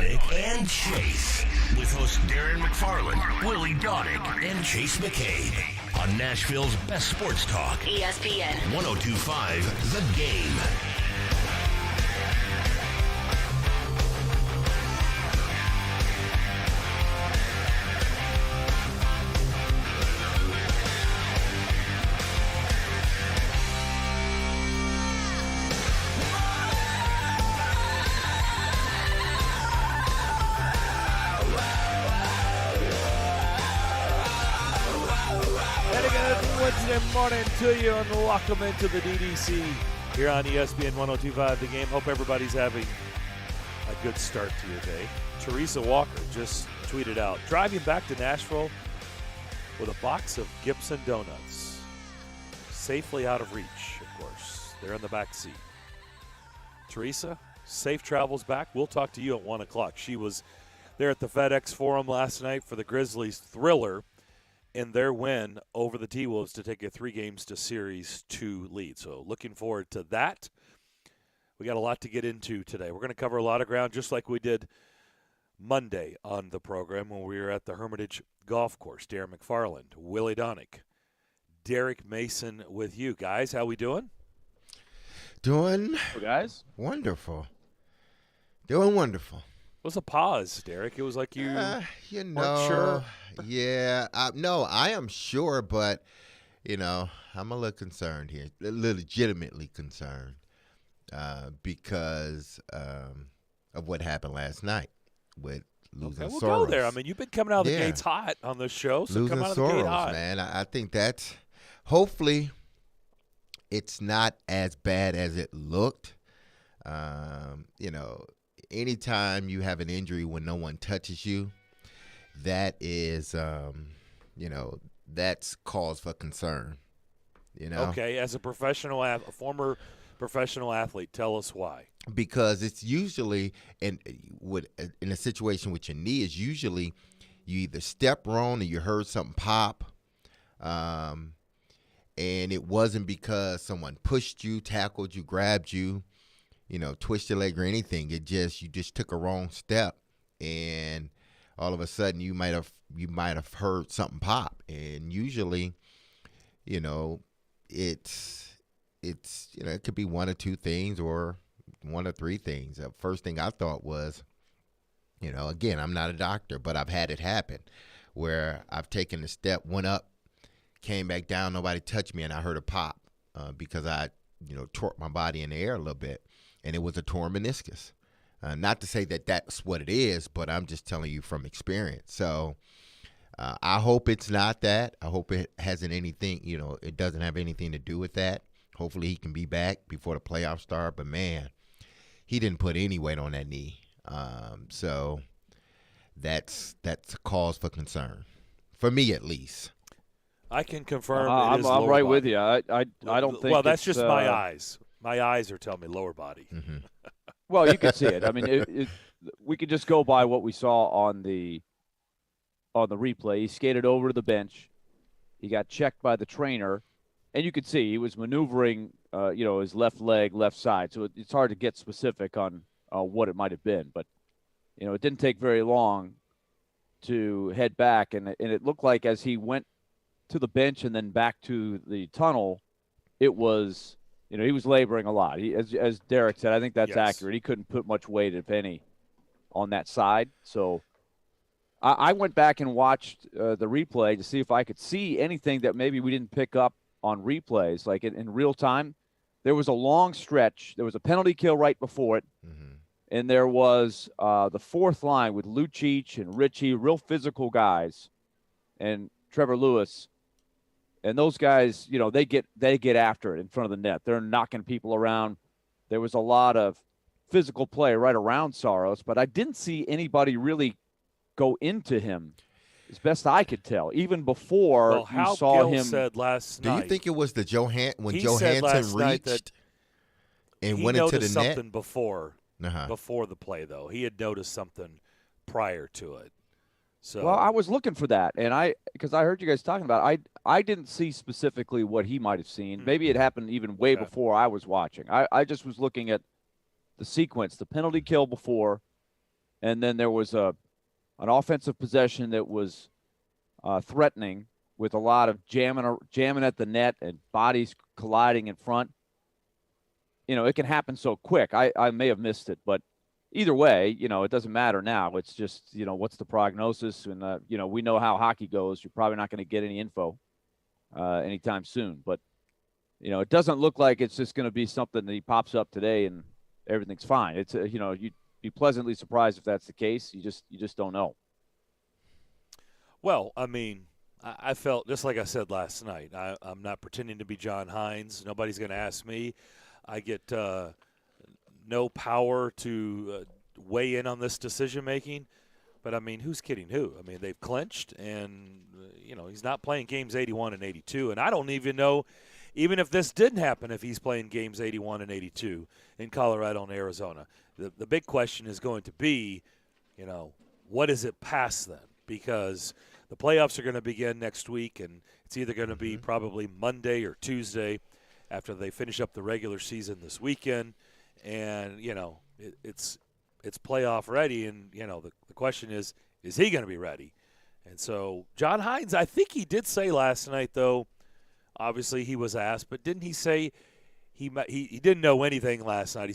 Daunic and Chase with hosts Darren McFarland, Willie Daunic, and Chase McCabe on Nashville's best sports talk. ESPN 102.5 The Game. Wednesday morning to you, and welcome into the DDC here on ESPN 102.5 The Game. Hope everybody's having a good start to your day. Teresa Walker just tweeted out, driving back to Nashville with a box of Gibson donuts. Safely out of reach, of course. They're in the back seat. Teresa, safe travels back. We'll talk to you at 1 o'clock. She was there at the FedEx Forum last night for the Grizzlies thriller in their win over the T-Wolves to take a 3-games-to-Series 2 lead. So looking forward to that. We got a lot to get into today. We're going to cover a lot of ground just like we did Monday on the program when we were at the Hermitage Golf Course. Darren McFarland, Willie Daunic, Derek Mason with you. Guys, how we doing? Doing guys? Wonderful. Doing wonderful. It was a pause, Derek. It was like you weren't sure. Yeah. No, I am sure, but, I'm a little concerned here, legitimately concerned because of what happened last night with losing we'll Soros. Go there. I mean, you've been coming out of the gates hot on the show, so losing come out of Soros, the gate hot. Man. I think that's hopefully it's not as bad as it looked. Anytime you have an injury when no one touches you, that is, that's cause for concern. Okay, as a former professional athlete, tell us why. Because it's usually, in a situation with your knee, is usually you either step wrong or you heard something pop, and it wasn't because someone pushed you, tackled you, grabbed you, twist your leg or anything. You just took a wrong step, and all of a sudden you might have heard something pop. And usually, it's it could be one or two things or one or three things. The first thing I thought was, again, I'm not a doctor, but I've had it happen where I've taken a step, went up, came back down, nobody touched me, and I heard a pop because I torqued my body in the air a little bit. And it was a torn meniscus. Not to say that that's what it is, but I'm just telling you from experience. So I hope it's not that. I hope it hasn't anything, it doesn't have anything to do with that. Hopefully he can be back before the playoffs start. But, man, he didn't put any weight on that knee. So that's a cause for concern, for me at least. I can confirm I'm right with you. I don't think. Well, that's just my eyes. My eyes are telling me lower body. Mm-hmm. Well, you can see it. I mean, we could just go by what we saw on the replay. He skated over to the bench. He got checked by the trainer, and you could see he was maneuvering, his left leg, left side. So it's hard to get specific on what it might have been. But, it didn't take very long to head back, and it looked like as he went to the bench and then back to the tunnel, it was – he was laboring a lot. As Derek said, I think that's accurate. He couldn't put much weight, if any, on that side. So I went back and watched the replay to see if I could see anything that maybe we didn't pick up on replays. Like in real time, there was a long stretch. There was a penalty kill right before it. Mm-hmm. And there was the fourth line with Lucic and Richie, real physical guys, and Trevor Lewis. And those guys, they get after it in front of the net. They're knocking people around. There was a lot of physical play right around Saros, but I didn't see anybody really go into him, as best I could tell, even before you saw Gill him. Said last night. Do you think it was the when he Johansson reached and went into the net? He noticed something before Uh-huh. the play, though. He had noticed something prior to it. So, well, I was looking for that, and because I heard you guys talking about it, I didn't see specifically what he might have seen. Maybe it happened even way before I was watching. I just was looking at the sequence, the penalty kill before, and then there was an offensive possession that was threatening with a lot of jamming at the net and bodies colliding in front. It can happen so quick. I may have missed it, but either way, it doesn't matter now. It's just, what's the prognosis? And, we know how hockey goes. You're probably not going to get any info anytime soon. But, it doesn't look like it's just going to be something that he pops up today and everything's fine. It's, you'd be pleasantly surprised if that's the case. You just don't know. Well, I mean, I felt, just like I said last night, I'm not pretending to be John Hines. Nobody's going to ask me. I get no power to weigh in on this decision-making. But, I mean, who's kidding who? I mean, they've clinched, and, he's not playing games 81 and 82. And I don't even know, even if this didn't happen, if he's playing games 81 and 82 in Colorado and Arizona. The big question is going to be, what is it past then? Because the playoffs are going to begin next week, and it's either going to be probably Monday or Tuesday after they finish up the regular season this weekend. And, it's playoff ready, and, the question is he going to be ready? And so John Hines, I think he did say last night, though, obviously he was asked, but didn't he say he didn't know anything last night? He